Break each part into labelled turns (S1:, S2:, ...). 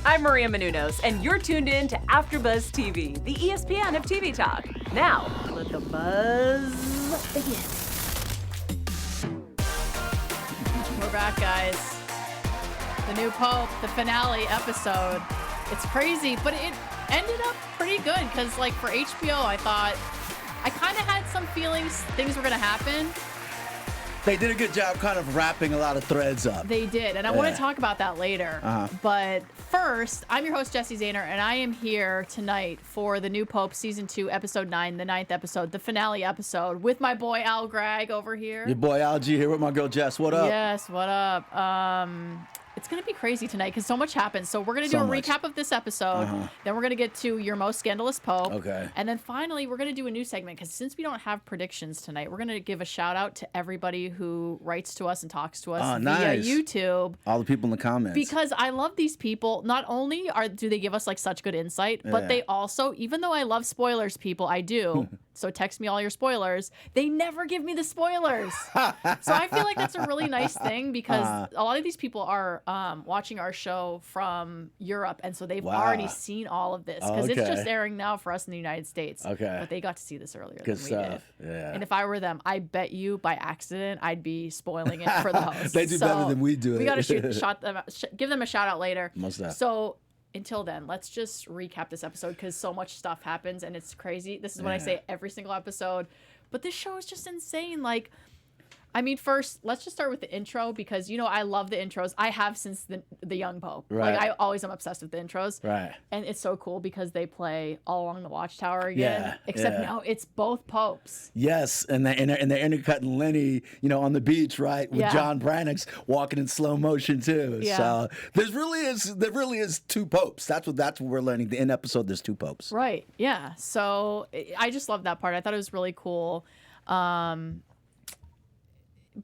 S1: I'm Maria Menounos, and you're tuned in to AfterBuzz TV, the ESPN of TV talk. Now, let the buzz begin.
S2: We're back, guys. The new Pope, the finale episode. It's crazy, but it ended up pretty good because, like, for HBO, I thought I kind of had some feelings things were going to happen.
S3: They did a good job kind of wrapping a lot of threads up.
S2: They did, and I want to talk about that later. But first, I'm your host, Jesse Zahner, and I am here tonight for the new Pope Season 2, Episode 9, the 9th episode, the finale episode, with my boy Al Gregg over here.
S3: Your boy Al G here with my girl Jess. What up?
S2: Yes, what up? It's going to be crazy tonight because so much happens. So we're going to do a recap of this episode. Then we're going to get to your most scandalous Pope.
S3: Okay.
S2: And then finally, we're going to do a new segment because since we don't have predictions tonight, we're going to give a shout out to everybody who writes to us and talks to us via YouTube.
S3: All the people in the comments.
S2: Because I love these people. Not only do they give us like such good insight, but they also, even though I love spoilers, people, I do. So text me all your spoilers. They never give me the spoilers. So I feel like that's a really nice thing because a lot of these people are watching our show from Europe. And so they've already seen all of this because it's just airing now for us in the United States.
S3: Okay.
S2: But they got to see this earlier
S3: Good
S2: than
S3: stuff.
S2: we did.
S3: Yeah.
S2: And if I were them, I bet you by accident, I'd be spoiling it for the host.
S3: They do better than we do.
S2: We got to give them a shout out later.
S3: Most definitely.
S2: So until then, let's just recap this episode because so much stuff happens and it's crazy. This is what I say every single episode. But this show is just insane. Like, I mean, first, let's just start with the intro because, you know, I love the intros. I have since the Young Pope.
S3: Right.
S2: Like, I always am obsessed with the intros.
S3: Right.
S2: And it's so cool because they play All Along the Watchtower again.
S3: Yeah,
S2: Except now it's both popes.
S3: Yes, and they're intercutting Lenny, you know, on the beach, right, with John Brannock's walking in slow motion too.
S2: Yeah.
S3: So there really is two popes. That's what we're learning. In episode, there's two popes.
S2: Right. Yeah. So I just love that part. I thought it was really cool.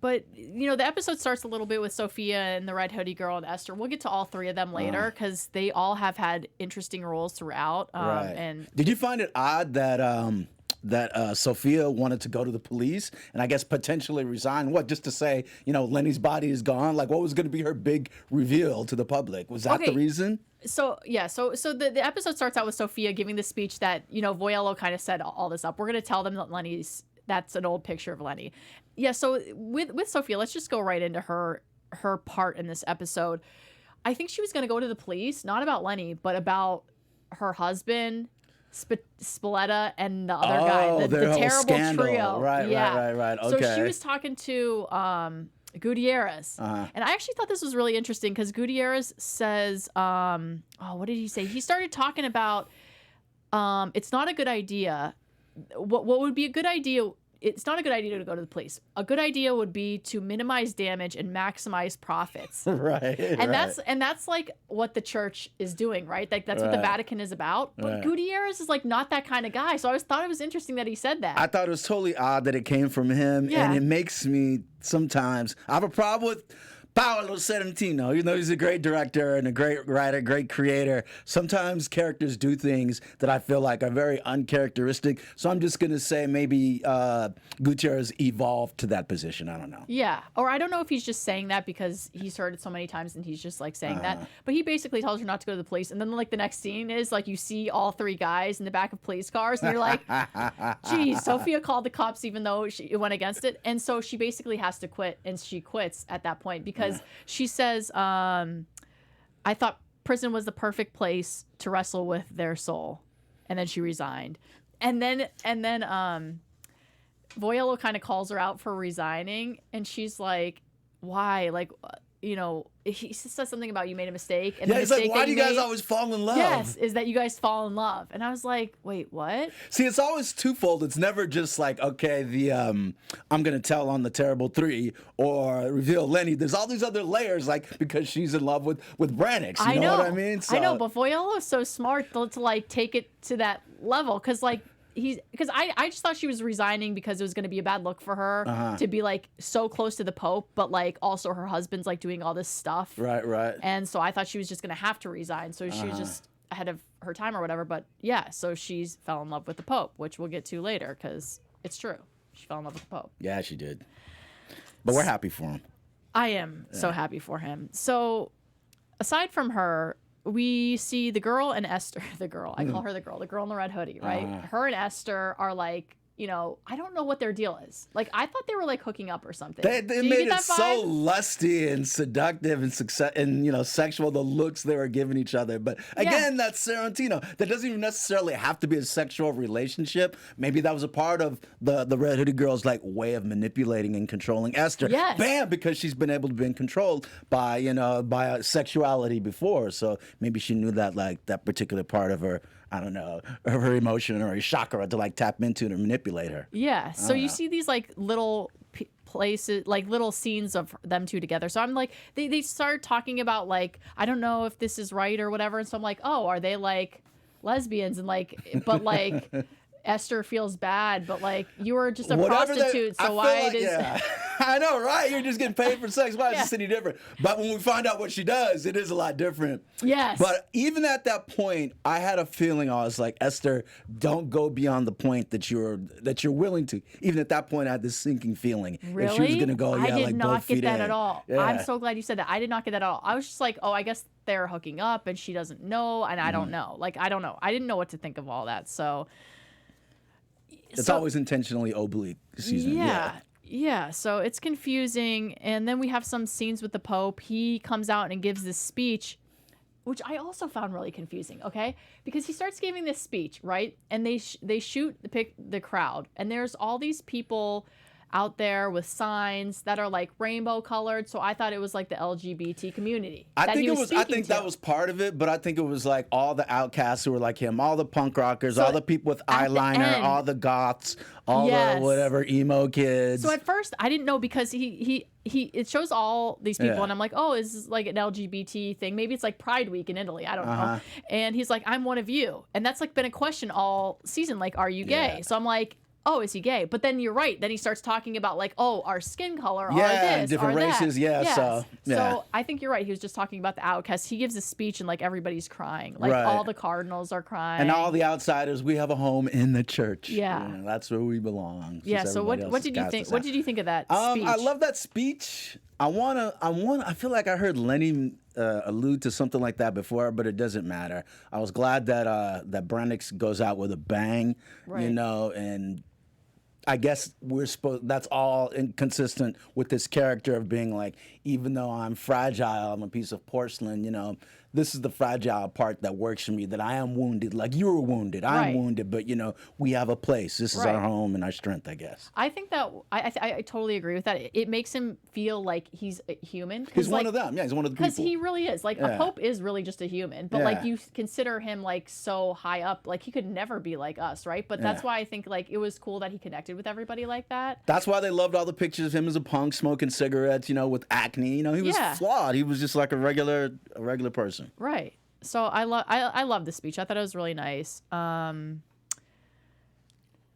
S2: But, you know, the episode starts a little bit with Sophia and the Red Hoodie Girl and Esther. We'll get to all three of them later because they all have had interesting roles throughout.
S3: Right.
S2: And
S3: did you find it odd that Sophia wanted to go to the police and I guess potentially resign? What, just to say, you know, Lennys body is gone? Like, what was going to be her big reveal to the public? Was that the reason?
S2: So, yeah. So the episode starts out with Sophia giving the speech that, you know, Voyello kind of set all this up. We're going to tell them that Lenny's... That's an old picture of Lenny. Yeah, so with Sophia, let's just go right into her part in this episode. I think she was going to go to the police, not about Lenny, but about her husband, Spalletta, and the other guy, the terrible
S3: scandal.
S2: Right.
S3: Right. Okay.
S2: So she was talking to Gutierrez. And I actually thought this was really interesting because Gutierrez says, what did he say? He started talking about it's not a good idea. What would be a good idea? It's not a good idea to go to the police. A good idea would be to minimize damage and maximize profits.
S3: Right.
S2: And that's like what the church is doing, right? Like that's what the Vatican is about. But Gutierrez is like not that kind of guy. So I thought it was interesting that he said that.
S3: I thought it was totally odd that it came from him, and it makes me sometimes. I have a problem with Paolo Sorrentino. You know, he's a great director and a great writer, great creator. Sometimes characters do things that I feel like are very uncharacteristic. So I'm just going to say maybe Gutierrez evolved to that position. I don't know.
S2: Yeah. Or I don't know if he's just saying that because he's heard it so many times and he's just like saying that. But he basically tells her not to go to the police. And then like the next scene is like you see all three guys in the back of police cars and you're like, geez, Sophia called the cops even though she went against it. And so she basically has to quit, and she quits at that point because she says, I thought prison was the perfect place to wrestle with their soul. And then she resigned. And then Voyello kind of calls her out for resigning. And she's like, why? Like, you know, he says something about you made a mistake. And
S3: he's like, why do you guys always fall in love?
S2: Yes, is that you guys fall in love. And I was like, wait, what?
S3: See, it's always twofold. It's never just like, okay, I'm going to tell on the Terrible Three or reveal Lenny. There's all these other layers, like, because she's in love with Brannock. You know what I mean? So,
S2: I know, but Voyello is so smart to like take it to that level because like, because I just thought she was resigning because it was going to be a bad look for her to be like so close to the Pope, but like also her husband's like doing all this stuff.
S3: Right.
S2: And so I thought she was just going to have to resign. So she was just ahead of her time or whatever. But yeah, so she's fell in love with the Pope, which we'll get to later because it's true. She fell in love with the Pope.
S3: Yeah, she did. But we're happy for him.
S2: I am so happy for him. So aside from her, we see the girl and Esther, I call her the girl in the red hoodie, right? Her and Esther are like, you know, I don't know what their deal is. Like, I thought they were like hooking up or something.
S3: They made it so lusty and seductive and you know, sexual, the looks they were giving each other. But again, that's Sorrentino. That doesn't even necessarily have to be a sexual relationship. Maybe that was a part of the Red Hooded Girl's like way of manipulating and controlling Esther.
S2: Yes.
S3: Bam, because she's been able to be controlled by, you know, by sexuality before. So maybe she knew that, like, that particular part of her, I don't know, her emotion or her chakra to like tap into to manipulate her.
S2: Yeah. So you see these like little places, like little scenes of them two together. So I'm like, they start talking about like, I don't know if this is right or whatever. And so I'm like, oh, are they like lesbians? And like, but like Esther feels bad, but like you were just a prostitute. So why does...
S3: Yeah. I know, right? You're just getting paid for sex. Why is this any different? But when we find out what she does, it is a lot different.
S2: Yes.
S3: But even at that point, I had a feeling. I was like, Esther, don't go beyond the point that you're willing to. Even at that point, I had this sinking feeling
S2: really?
S3: that she was going to go.
S2: I did
S3: like
S2: not
S3: both
S2: get
S3: feet
S2: that
S3: in.
S2: at all.
S3: Yeah.
S2: I'm so glad you said that. I did not get that at all. I was just like, oh, I guess they're hooking up and she doesn't know, and I don't know. Like, I don't know. I didn't know what to think of all that. So
S3: it's always intentionally oblique season.
S2: Yeah, so it's confusing. And then we have some scenes with the Pope. He comes out and gives this speech, which I also found really confusing, okay? Because he starts giving this speech, right? And they shoot the crowd. And there's all these people out there with signs that are like rainbow colored. So I thought it was like the LGBT community.
S3: I think that was part of it, but I think it was like all the outcasts who were like him, all the punk rockers, all the people with eyeliner, all the goths, all the whatever emo kids.
S2: So at first I didn't know because it shows all these people and I'm like, oh, is this like an LGBT thing? Maybe it's like Pride Week in Italy. I don't know. And he's like, I'm one of you. And that's like been a question all season. Like, are you gay? So I'm like, oh, is he gay? But then you're right. Then he starts talking about like, oh, our skin color, or this,
S3: different
S2: or
S3: races,
S2: that.
S3: So
S2: So I think you're right. He was just talking about the outcasts. He gives a speech and like everybody's crying. Like all the cardinals are crying.
S3: And all the outsiders, we have a home in the church.
S2: Yeah.
S3: You know, that's where we belong.
S2: Yeah. So what did you think? What did you think of that speech?
S3: I love that speech. I feel like I heard Lenny allude to something like that before, but it doesn't matter. I was glad that Brennix goes out with a bang, you know, and I guess that's all inconsistent with this character of being like, even though I'm fragile, I'm a piece of porcelain, you know, this is the fragile part that works for me, that I am wounded. Like you were wounded, I'm wounded, but you know, we have a place. This is our home and our strength, I guess.
S2: I think that I totally agree with that. It makes him feel like he's a human.
S3: He's one of them. Yeah, he's one of the people.
S2: Because he really is. Like a pope is really just a human, but like you consider him like so high up, like he could never be like us, right? But that's why I think like it was cool that he connected with everybody like that.
S3: That's why they loved all the pictures of him as a punk smoking cigarettes, you know, with acne. You know, he was flawed. He was just like a regular person.
S2: Right. So I love the speech. I thought it was really nice.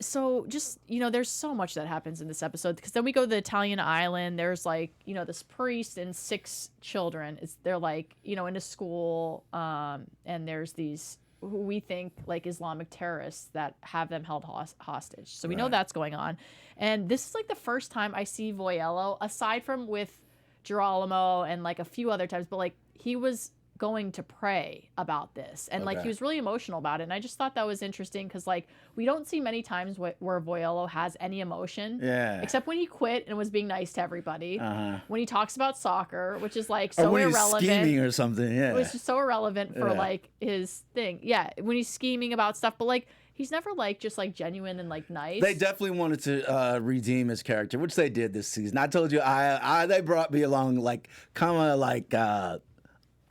S2: So just, you know, there's so much that happens in this episode, because then we go to the Italian island. There's like, you know, this priest and 6 children. They're like, you know, in a school, and there's these who we think like Islamic terrorists that have them held hostage. So we know that's going on. And this is like the first time I see Voyello, aside from with Girolamo and like a few other times, but like he was going to pray about this, and like he was really emotional about it, and I just thought that was interesting, because like we don't see many times where Voyello has any emotion, except when he quit and was being nice to everybody, when he talks about soccer, which is like so irrelevant, he's
S3: scheming or something,
S2: it was just so irrelevant for like his thing, when he's scheming about stuff, but like he's never like just like genuine and like nice.
S3: They definitely wanted to redeem his character, which they did this season. I told you, they brought me along like kind of like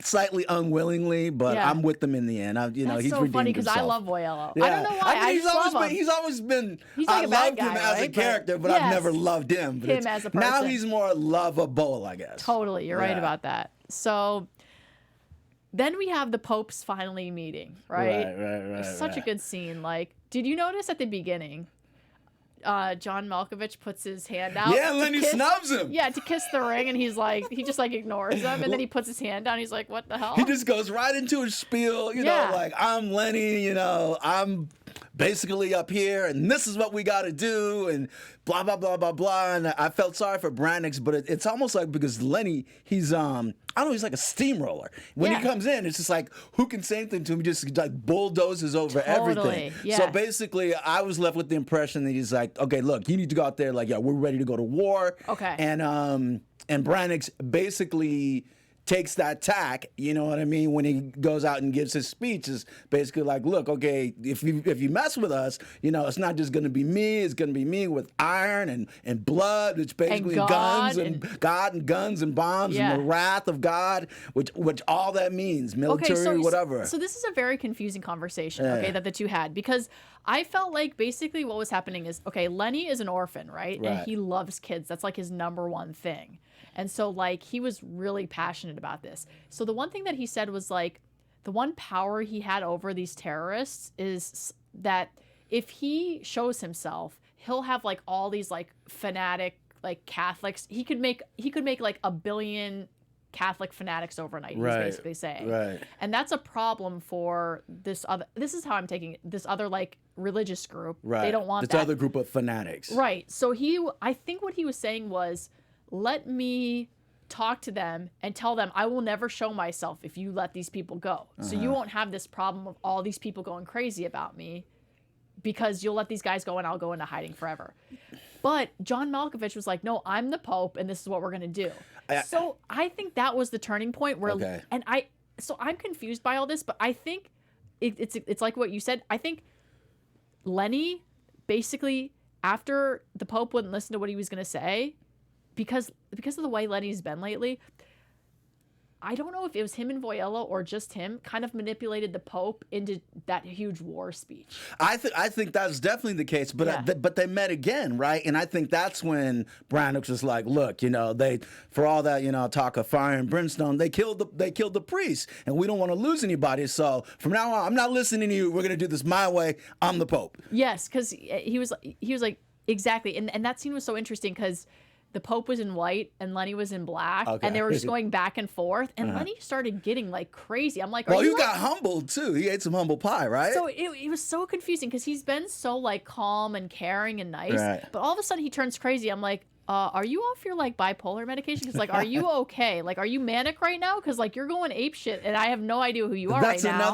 S3: slightly unwillingly, but I'm with them in the end. You know,
S2: that's
S3: he's
S2: so
S3: redeemed
S2: funny, because I love Voyello. I don't know why.
S3: I mean,
S2: love him.
S3: He's always been.
S2: He's like
S3: I
S2: a bad
S3: loved
S2: guy,
S3: him as a character, but I've never loved him. But
S2: him as a person.
S3: Now he's more lovable, I guess.
S2: Totally, you're right about that. So then we have the popes finally meeting, right?
S3: Right.
S2: Such a good scene. Like, did you notice at the beginning, John Malkovich puts his hand out?
S3: Yeah, Lenny snubs him.
S2: Yeah, to kiss the ring, and he's like, he just like ignores him, and then he puts his hand down. He's like, what the hell?
S3: He just goes right into his spiel, you know, like, I'm Lenny, you know, I'm basically up here, and this is what we got to do, and blah, blah, blah, blah, blah. And I felt sorry for Brannix, but it's almost like because Lenny, he's, I don't know, he's like a steamroller. When he comes in, it's just like, who can say anything to him? He just like bulldozes over everything.
S2: Yeah.
S3: So basically, I was left with the impression that he's like, okay, look, you need to go out there, like, yeah, we're ready to go to war.
S2: Okay.
S3: And Brannix basically takes that tack, you know what I mean, when he goes out and gives his speech, is basically like, look, okay, if you mess with us, you know, it's not just going to be me, it's going to be me with iron and blood, which basically
S2: and
S3: guns and God and guns and bombs and the wrath of God, which all that means, military, whatever.
S2: So this is a very confusing conversation, okay, that the two had, because I felt like basically what was happening is, okay, Lenny is an orphan, right? And he loves kids. That's like his #1 thing. And so, like, he was really passionate about this. So the one thing that he said was, like, the one power he had over these terrorists is that if he shows himself, he'll have, like, all these, like, fanatic, like, Catholics. He could make like, 1 billion Catholic fanatics overnight, he's basically saying.
S3: Right.
S2: And that's a problem for this is how I'm taking it, this other, like, religious group.
S3: Right.
S2: They don't want
S3: this
S2: that.
S3: other group of fanatics.
S2: Right. So I think what he was saying was, let me talk to them and tell them I will never show myself if you let these people go. So you won't have this problem of all these people going crazy about me because you'll let these guys go and I'll go into hiding forever. But John Malkovich was like, no, I'm the Pope and this is what we're going to do. So I think that was the turning point where, so I'm confused by all this, but I think it's like what you said. I think Lenny basically, after the Pope wouldn't listen to what he was going to say, because of the way Lenny's been lately, I don't know if it was him and Voyella or just him kind of manipulated the Pope into that huge war speech.
S3: I think that's definitely the case, but they met again, right? And I think that's when Brannix was like, look, you know, for all that, you know, talk of fire and brimstone, they killed the priest, and we don't want to lose anybody. So from now on, I'm not listening to you. We're gonna do this my way. I'm the Pope.
S2: Yes, because he was like exactly, and that scene was so interesting because the Pope was in white and Lenny was in black, and they were just going back and forth. And Lenny started getting like crazy. I'm like, well,
S3: you got humbled too. He ate some humble pie, right?
S2: So it was so confusing because he's been so like calm and caring and nice, but all of a sudden he turns crazy. I'm like, are you off your like bipolar medication? Because like, are you okay? Like, are you manic right now? Because like you're going apeshit, and I have no idea who you are right now.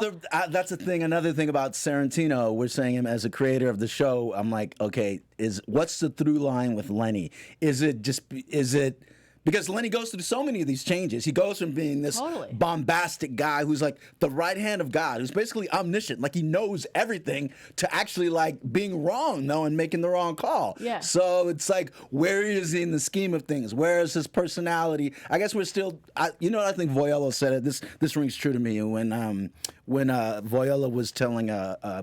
S3: That's the thing. Another thing about Sorrentino, we're saying him as a creator of the show. I'm like, okay, what's the through line with Lenny? Is it because Lenny goes through so many of these changes. He goes from being this bombastic guy who's like the right hand of God, who's basically omniscient, like he knows everything, to actually like being wrong, though, and making the wrong call. Yeah. So it's like, where is he in the scheme of things? Where is his personality? I guess we're still, I think Voyella said it. This rings true to me when Voyella was telling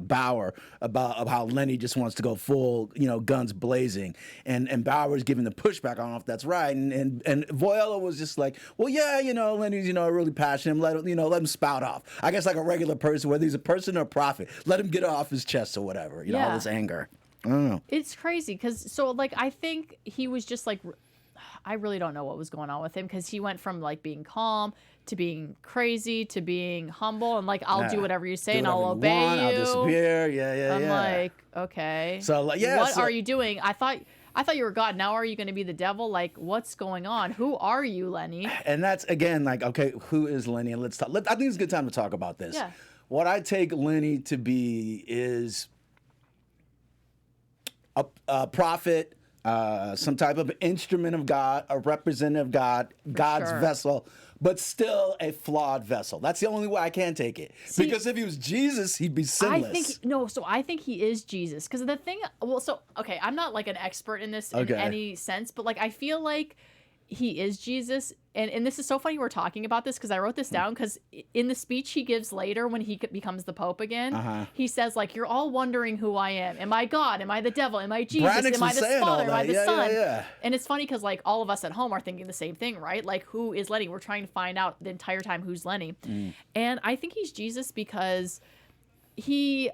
S3: Bauer about how Lenny just wants to go full, you know, guns blazing, and Bauer's giving the pushback. I don't know if that's right, and Voyella was just like, well, yeah, you know, Lenny's, you know, really passionate. Let him spout off. I guess like a regular person, whether he's a person or a prophet, let him get it off his chest or whatever. You know, all this anger. I don't know.
S2: It's crazy because I think he was just like, I really don't know what was going on with him because he went from like being calm to being crazy to being humble and like, I'll do whatever you say and I'll obey you.
S3: I'll disappear. Yeah.
S2: I'm like, okay. So like, what are you doing? I thought you were God. Now are you going to be the devil? Like, what's going on? Who are you, Lenny?
S3: And that's, again, like, okay, who is Lenny? And let's talk. I think it's a good time to talk about this. Yeah. What I take Lenny to be is a prophet, some type of instrument of God, a representative of God, God's vessel, but still a flawed vessel. That's the only way I can take it. See, because if he was Jesus, he'd be sinless.
S2: I think he is Jesus. Because the thing, okay, I'm not like an expert in this in any sense, but like I feel like he is Jesus. And this is so funny we're talking about this because I wrote this down because in the speech he gives later when he becomes the Pope again, he says like, you're all wondering who I am. Am I God? Am I the devil? Am I Jesus? Am I the Father? Am I the Son? Yeah. And it's funny because like all of us at home are thinking the same thing, right? Like, who is Lenny? We're trying to find out the entire time who's Lenny. And I think he's Jesus because he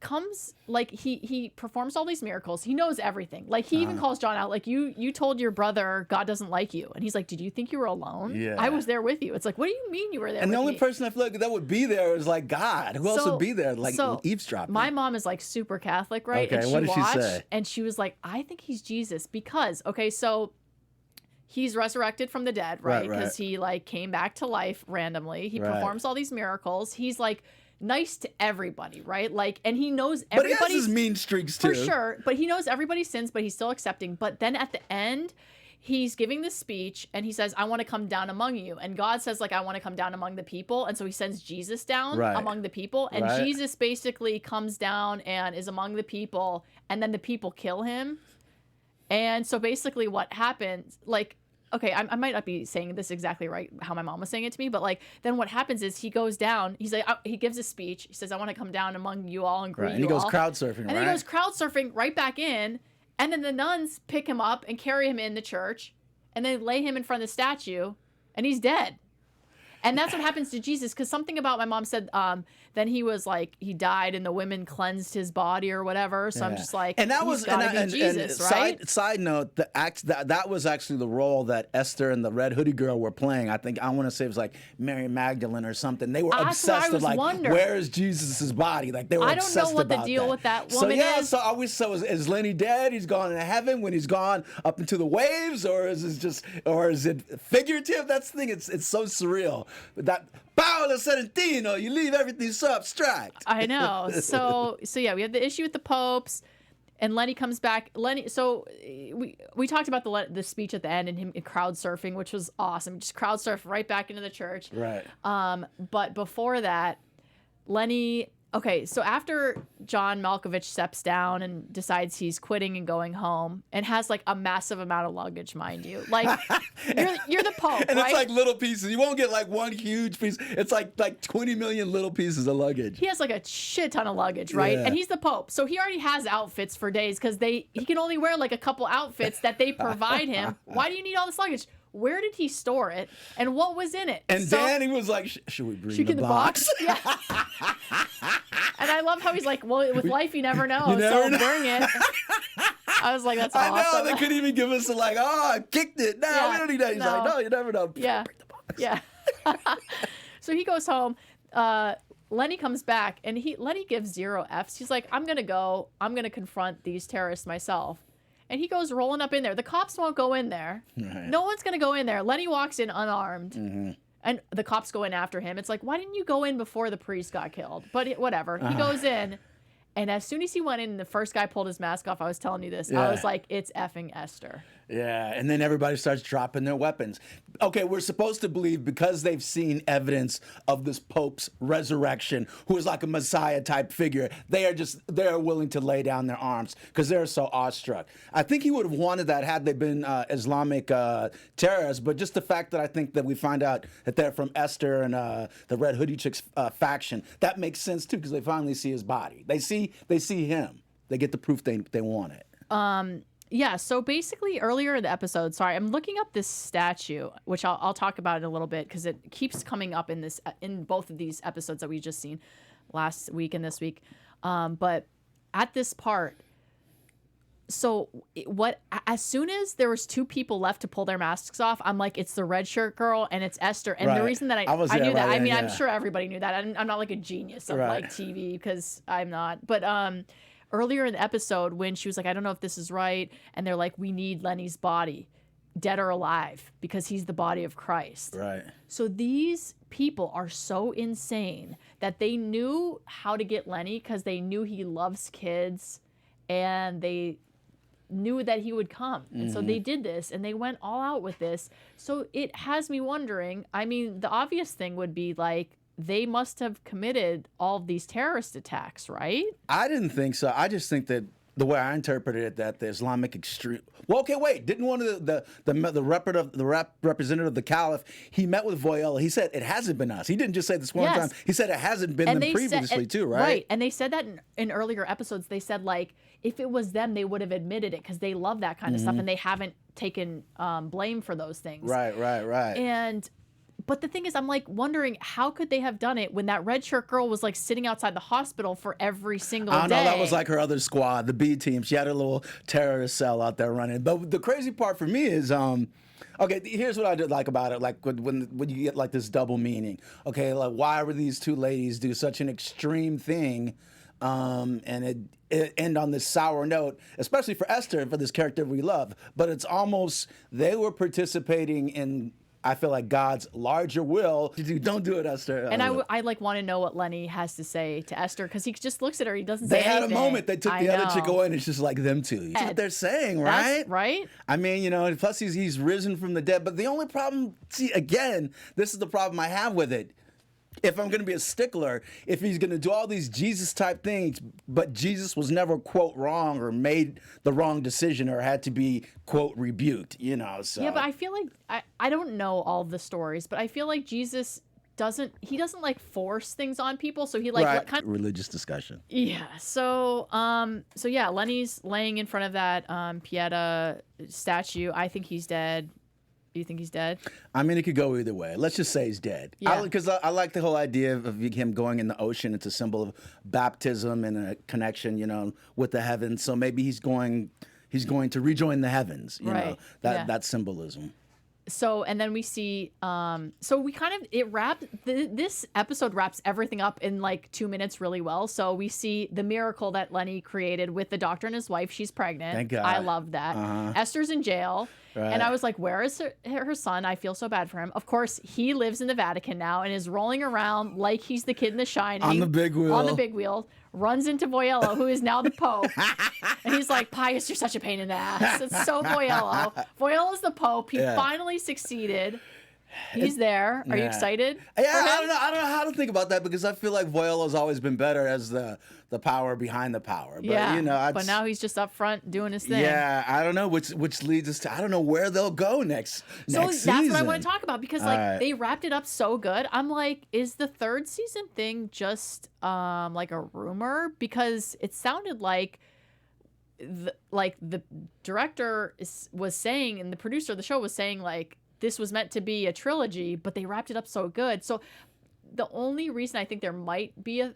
S2: comes, like, he performs all these miracles. He knows everything. Like, he even calls John out, like, you told your brother God doesn't like you. And he's like, did you think you were alone?
S3: Yeah.
S2: I was there with you. It's like, what do you mean you were there
S3: And
S2: with
S3: the only
S2: me?
S3: person I feel like that would be there is like God. Who else would be there? Like eavesdropping.
S2: My mom is like super Catholic, right?
S3: Okay,
S2: and she
S3: what did she
S2: watched,
S3: say?
S2: and she was like, I think he's Jesus because, okay, so he's resurrected from the dead, right? Because he like came back to life randomly. He performs all these miracles. He's like nice to everybody, right? Like, and he knows everybody.
S3: But he has his mean streaks too.
S2: For sure. But he knows everybody's sins, but he's still accepting. But then at the end, he's giving this speech and he says, I want to come down among you. And God says, like, I want to come down among the people. And so he sends Jesus down among the people. And Jesus basically comes down and is among the people. And then the people kill him. And so basically what happens, like, okay, I might not be saying this exactly right, how my mom was saying it to me, but like, then what happens is he goes down, he's like, he gives a speech. He says, I want to come down among you all and greet you all.
S3: And he goes crowd surfing,
S2: and then he goes crowd surfing right back in. And then the nuns pick him up and carry him in the church and they lay him in front of the statue and he's dead. And that's what happens to Jesus. Because something about my mom said, then he was like, he died and the women cleansed his body or whatever. So I'm just like,
S3: and that was
S2: Jesus, right?
S3: Side note, that was actually the role that Esther and the red hoodie girl were playing. I want to say it was like Mary Magdalene or something. They were obsessed with like, where is Jesus's body? Like they were obsessed about that. I don't know what the deal with that woman is. So is Lenny dead? He's gone to heaven when he's gone up into the waves, or is it figurative? That's the thing. It's so surreal. That Paolo Sorrentino, you leave everything so abstract.
S2: I know. So yeah, we have the issue with the popes, and Lenny comes back. Lenny. So we talked about the speech at the end and him crowd surfing, which was awesome. Just crowd surf right back into the church.
S3: Right.
S2: But before that, Lenny. Okay, so after John Malkovich steps down and decides he's quitting and going home and has like a massive amount of luggage, mind you. Like you're the Pope,
S3: and
S2: right?
S3: It's like little pieces. You won't get like one huge piece. It's like 20 million little pieces of luggage.
S2: He has like a shit ton of luggage, right?
S3: Yeah.
S2: And he's the Pope. So he already has outfits for days because he can only wear like a couple outfits that they provide him. Why do you need all this luggage? Where did he store it? And what was in it?
S3: And Danny was like, should we bring the box?
S2: Yeah. And I love how he's like, well, with life, you never know.
S3: You never know.
S2: Bring it. I was like, that's awesome.
S3: I know. They couldn't even give us like, I kicked it. No, we don't need that. He's like, no, you never know.
S2: Yeah.
S3: Bring the box.
S2: Yeah. So he goes home. Lenny comes back and Lenny gives 0 Fs. He's like, I'm going to go. I'm going to confront these terrorists myself. And he goes rolling up in there. The cops won't go in there. Right. No one's going to go in there. Lenny walks in unarmed. Mm-hmm. And the cops go in after him. It's like, why didn't you go in before the priest got killed? But whatever. He goes in. And as soon as he went in and the first guy pulled his mask off, I was telling you this. Yeah. I was like, it's effing Esther.
S3: Yeah, and then everybody starts dropping their weapons. Okay, we're supposed to believe because they've seen evidence of this Pope's resurrection, who is like a Messiah-type figure, they're willing to lay down their arms because they're so awestruck. I think he would have wanted that had they been Islamic terrorists, but just the fact that I think that we find out that they're from Esther and the Red Hoodie Chicks faction, that makes sense too because they finally see his body. They see him. They get the proof they want it.
S2: Yeah, so basically earlier in the episode, sorry, I'm looking up this statue, which I'll talk about in a little bit because it keeps coming up in both of these episodes that we just seen last week and this week. But at this part, so as soon as there was 2 people left to pull their masks off, I'm like, it's the red shirt girl and it's Esther. And the reason that I knew that, I mean, I'm sure everybody knew that. I'm not like a genius of like TV because I'm not. But earlier in the episode when she was like, I don't know if this is right. And they're like, we need Lennys body, dead or alive, because he's the body of Christ.
S3: Right.
S2: So these people are so insane that they knew how to get Lenny because they knew he loves kids and they knew that he would come. And so they did this and they went all out with this. So it has me wondering, I mean, the obvious thing would be like, they must have committed all of these terrorist attacks, right?
S3: I didn't think so. I just think that the way I interpreted it, that the Islamic extreme. Well, okay, wait. Didn't one of the representative of the Caliph? He met with Voyella. He said it hasn't been us. He didn't just say this one time. He said it hasn't been them previously too, right?
S2: Right, and they said that in earlier episodes. They said like if it was them, they would have admitted it because they love that kind of stuff, and they haven't taken blame for those things.
S3: Right.
S2: And But the thing is, I'm like wondering how could they have done it when that red shirt girl was like sitting outside the hospital for every single day?
S3: I don't know. That was like her other squad, the B team. She had a little terrorist cell out there running. But the crazy part for me is, okay, here's what I did like about it. Like when you get like this double meaning. Okay, like why were these two ladies do such an extreme thing, and it end on this sour note, especially for Esther and for this character we love. But it's almost they were participating in, I feel like, God's larger will. Don't do it, Esther.
S2: And I like want to know what Lenny has to say to Esther, because he just looks at her. He doesn't say anything.
S3: They had a moment. They took the other chick away, and it's just like them two. You see what they're saying, right?
S2: Right.
S3: I mean, plus he's risen from the dead. But the only problem, see, again, this is the problem I have with it. If I'm going to be a stickler, if he's going to do all these Jesus-type things, but Jesus was never, quote, wrong or made the wrong decision or had to be, quote, rebuked, so.
S2: Yeah, but I feel like, I don't know all the stories, but I feel like Jesus doesn't like force things on people. So he like kind of
S3: religious discussion.
S2: Yeah. So yeah, Lenny's laying in front of that Pieta statue. I think he's dead. Do you think he's dead?
S3: I mean, it could go either way. Let's just say he's dead.
S2: Yeah.
S3: Because I like the whole idea of him going in the ocean. It's a symbol of baptism and a connection, with the heavens. So maybe he's going to rejoin the heavens. You know, that symbolism.
S2: So, and then we see, so we kind of, this episode wraps everything up in like 2 minutes really well. So we see the miracle that Lenny created with the doctor and his wife. She's pregnant.
S3: Thank God.
S2: I love that. Esther's in jail.
S3: Right.
S2: And I was like, where is her son? I feel so bad for him. Of course, he lives in the Vatican now and is rolling around like he's the kid in The Shining.
S3: On the big wheel.
S2: Runs into Voyello, who is now the Pope. And he's like, Pius, you're such a pain in the ass. It's so Voyello. Voyello's the Pope. He finally succeeded. He's there. Are you excited?
S3: Yeah, I don't know how to think about that, because I feel like Voyello's always been better as the power behind the power. But,
S2: but now he's just up front doing his thing.
S3: Yeah, I don't know, which leads us to, I don't know where they'll go next
S2: that's
S3: season.
S2: what I want to talk about, because they wrapped it up so good. I'm like, is the third season thing just like a rumor? Because it sounded like the director was saying, and the producer of the show was saying, like, this was meant to be a trilogy, but they wrapped it up so good. So the only reason I think there might be a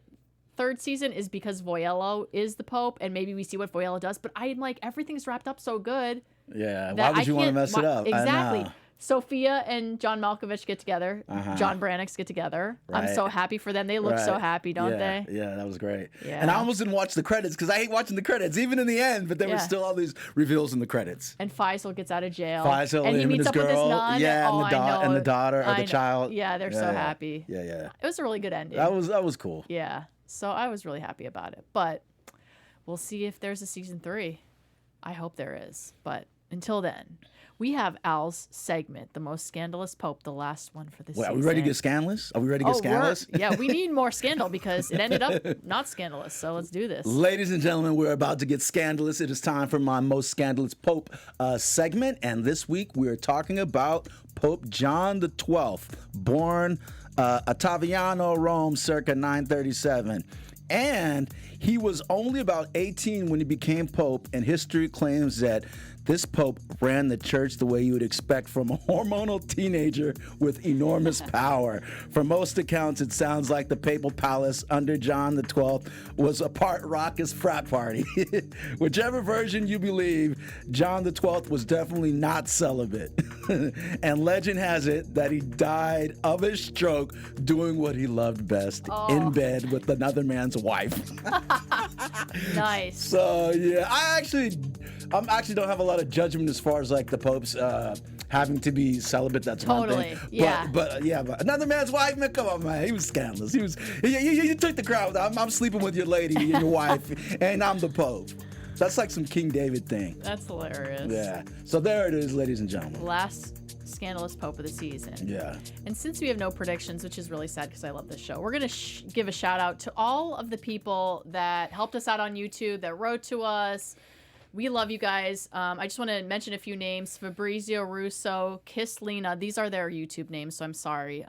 S2: third season is because Voyello is the Pope, and maybe we see what Voyello does. But I'm like, everything's wrapped up so good.
S3: Yeah, why would you want to mess it up?
S2: Exactly.
S3: I know.
S2: Sophia and John Malkovich get together. John Brannick's get together. Right. I'm so happy for them. They look so happy, don't they?
S3: Yeah, that was great.
S2: Yeah.
S3: And I almost didn't watch the credits because I hate watching the credits, even in the end. But there were still all these reveals in the credits.
S2: And Faisal gets out of jail.
S3: Faisal
S2: and he meets
S3: his
S2: up
S3: girl.
S2: with his nun.
S3: Yeah,
S2: and
S3: the daughter or the child.
S2: Yeah, they're so happy.
S3: Yeah.
S2: It was a really good ending.
S3: That was cool.
S2: Yeah. So I was really happy about it. But we'll see if there's a season 3. I hope there is. But until then, we have Al's segment, The Most Scandalous Pope, the last one for this season.
S3: Are we ready to get scandalous? Are we ready to get scandalous?
S2: Yeah, we need more scandal because it ended up not scandalous. So let's do this.
S3: Ladies and gentlemen, we're about to get scandalous. It is time for my Most Scandalous Pope segment. And this week we're talking about Pope John XII, born Ottaviano, Rome, circa 937. And he was only about 18 when he became Pope, and history claims that this Pope ran the church the way you would expect from a hormonal teenager with enormous power. From most accounts, it sounds like the papal palace under John XII was a part raucous frat party. Whichever version you believe, John XII was definitely not celibate. And legend has it that he died of a stroke doing what he loved best, in bed with another man's wife.
S2: Nice.
S3: So, yeah, I actually don't have a lot of judgment as far as like the popes having to be celibate. That's one thing.
S2: Yeah.
S3: But another man's wife, man, come on, man. He was scandalous. You took the crowd. I'm sleeping with your lady and your wife, and I'm the Pope. That's like some King David thing.
S2: That's hilarious.
S3: Yeah. So there it is, ladies and gentlemen.
S2: Last scandalous Pope of the season.
S3: Yeah.
S2: And since we have no predictions, which is really sad because I love this show, we're going to give a shout out to all of the people that helped us out on YouTube, that wrote to us. We love you guys. I just want to mention a few names. Fabrizio Russo, Kiss Lena. These are their YouTube names, so I'm sorry.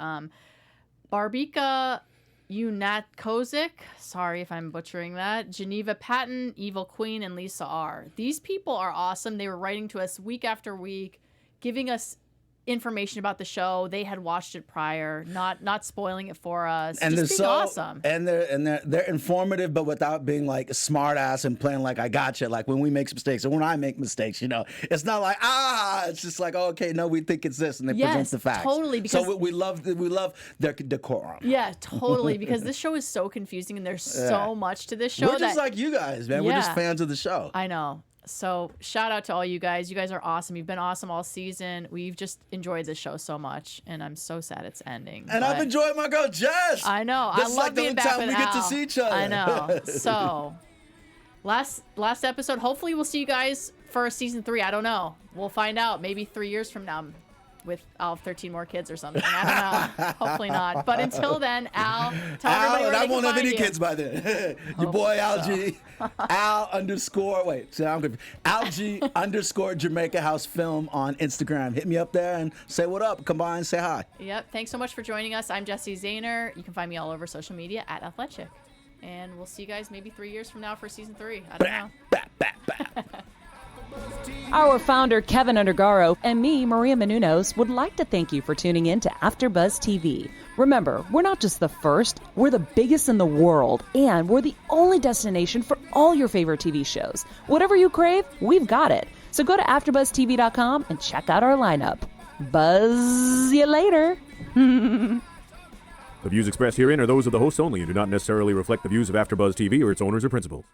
S2: Barbika Unatkozik. Sorry if I'm butchering that. Geneva Patton, Evil Queen, and Lisa R. These people are awesome. They were writing to us week after week, giving us information about the show. They had watched it prior, not spoiling it for us.
S3: And
S2: just being awesome.
S3: And they're informative, but without being like smart ass and playing like I gotcha. Like when we make mistakes or when I make mistakes, you know, it's not like it's just like okay, no, we think it's this, and they present the facts.
S2: Totally. Because
S3: so we love their decorum.
S2: Yeah, totally. Because this show is so confusing, and there's so much to this show.
S3: We're just like you guys, man. We're just fans of the show.
S2: I know. So shout out to all you guys. You guys are awesome. You've been awesome all season. We've just enjoyed this show so much, and I'm so sad it's ending.
S3: And I've enjoyed my girl Jess.
S2: I know.
S3: This
S2: I
S3: is
S2: love
S3: like the
S2: being
S3: only
S2: back
S3: time
S2: with
S3: we get to see each other.
S2: I know. So last episode. Hopefully we'll see you guys for season 3. I don't know. We'll find out. Maybe 3 years from now. I'll have 13 more kids or something. I don't know. Hopefully not. But until then, Al, tell everybody where they can
S3: I won't have any
S2: you.
S3: kids by then. Your boy Algie, Al_G_ Jamaica House Film on Instagram. Hit me up there and say what up. Come by and say hi.
S2: Yep. Thanks so much for joining us. I'm Jessie Zahner. You can find me all over social media at Athletic. And we'll see you guys maybe 3 years from now for season 3. I don't know.
S1: Our founder, Keven Undergaro, and me, Maria Menounos, would like to thank you for tuning in to AfterBuzz TV. Remember, we're not just the first, we're the biggest in the world, and we're the only destination for all your favorite TV shows. Whatever you crave, we've got it. So go to AfterBuzzTV.com and check out our lineup. Buzz you later.
S4: The views expressed herein are those of the hosts only and do not necessarily reflect the views of AfterBuzz TV or its owners or principals.